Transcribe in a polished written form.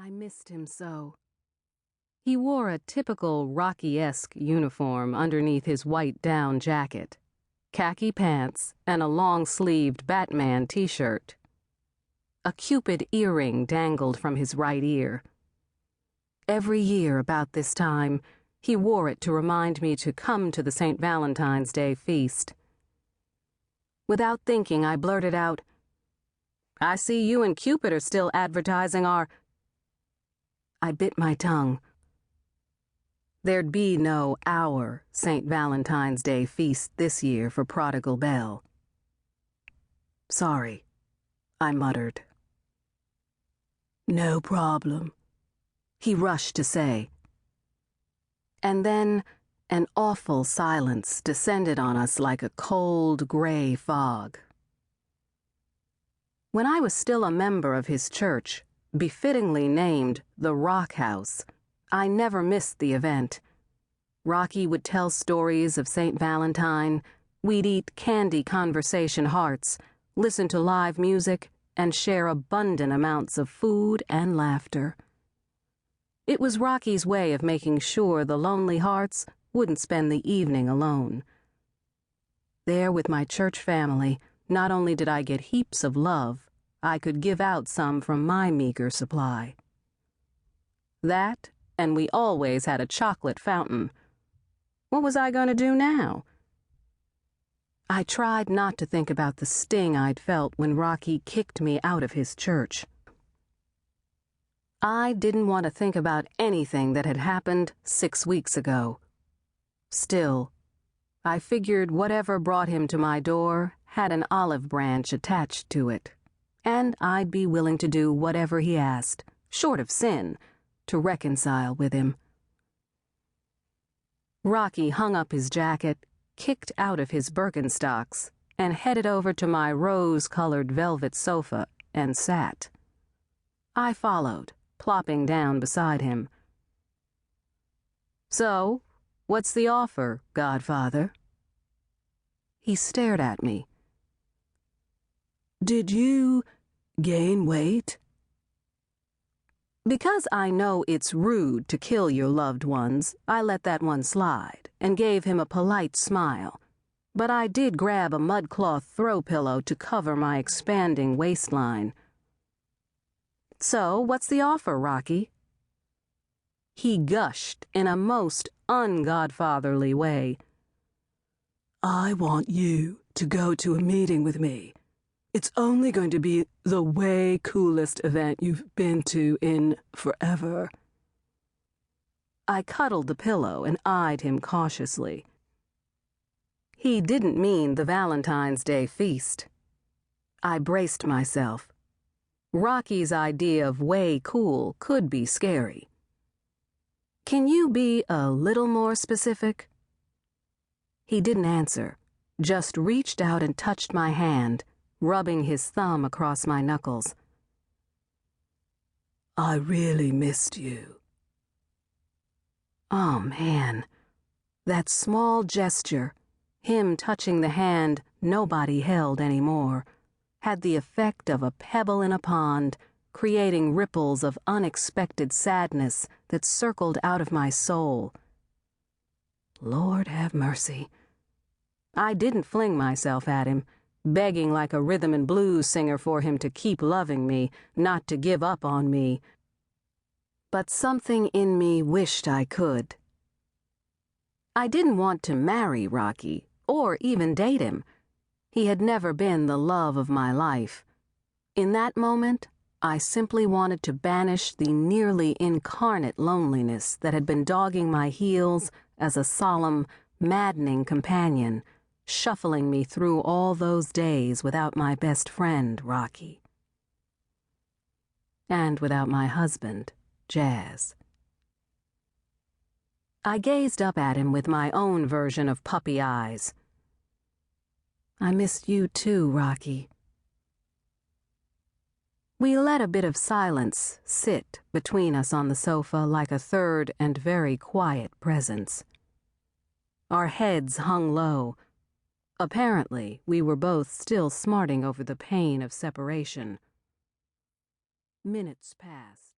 I missed him so. He wore a typical Rocky-esque uniform underneath his white down jacket, khaki pants, and a long-sleeved Batman t-shirt. A Cupid earring dangled from his right ear. Every year about this time, he wore it to remind me to come to the St. Valentine's Day feast. Without thinking, I blurted out, "I see you and Cupid are still advertising our—" I bit my tongue. There'd be no our St. Valentine's Day feast this year for Prodigal Belle. "Sorry," I muttered. "No problem," he rushed to say. And then an awful silence descended on us like a cold, gray fog. When I was still a member of his church, befittingly named the Rock House, I never missed the event. Rocky would tell stories of St. Valentine, we'd eat candy conversation hearts, listen to live music, and share abundant amounts of food and laughter. It was Rocky's way of making sure the lonely hearts wouldn't spend the evening alone. There with my church family, not only did I get heaps of love, I could give out some from my meager supply. That, and we always had a chocolate fountain. What was I going to do now? I tried not to think about the sting I'd felt when Rocky kicked me out of his church. I didn't want to think about anything that had happened 6 weeks ago. Still, I figured whatever brought him to my door had an olive branch attached to it, and I'd be willing to do whatever he asked, short of sin, to reconcile with him. Rocky hung up his jacket, kicked out of his Birkenstocks, and headed over to my rose-colored velvet sofa and sat. I followed, plopping down beside him. "So, what's the offer, Godfather?" He stared at me. "Did you gain weight?" Because I know it's rude to kill your loved ones, I let that one slide and gave him a polite smile. But I did grab a mudcloth throw pillow to cover my expanding waistline. "So, what's the offer, Rocky?" He gushed in a most ungodfatherly way. "I want you to go to a meeting with me. It's only going to be the way coolest event you've been to in forever." I cuddled the pillow and eyed him cautiously. He didn't mean the Valentine's Day feast. I braced myself. Rocky's idea of way cool could be scary. "Can you be a little more specific?" He didn't answer, just reached out and touched my hand, rubbing his thumb across my knuckles. "I really missed you." Oh, man. That small gesture, him touching the hand nobody held anymore, had the effect of a pebble in a pond, creating ripples of unexpected sadness that circled out of my soul. Lord have mercy. I didn't fling myself at him, begging like a rhythm and blues singer for him to keep loving me, not to give up on me. But something in me wished I could. I didn't want to marry Rocky, or even date him. He had never been the love of my life. In that moment, I simply wanted to banish the nearly incarnate loneliness that had been dogging my heels as a solemn, maddening companion, shuffling me through all those days without my best friend, Rocky. And without my husband, Jazz. I gazed up at him with my own version of puppy eyes. "I missed you too, Rocky." We let a bit of silence sit between us on the sofa like a third and very quiet presence. Our heads hung low. Apparently, we were both still smarting over the pain of separation. Minutes passed.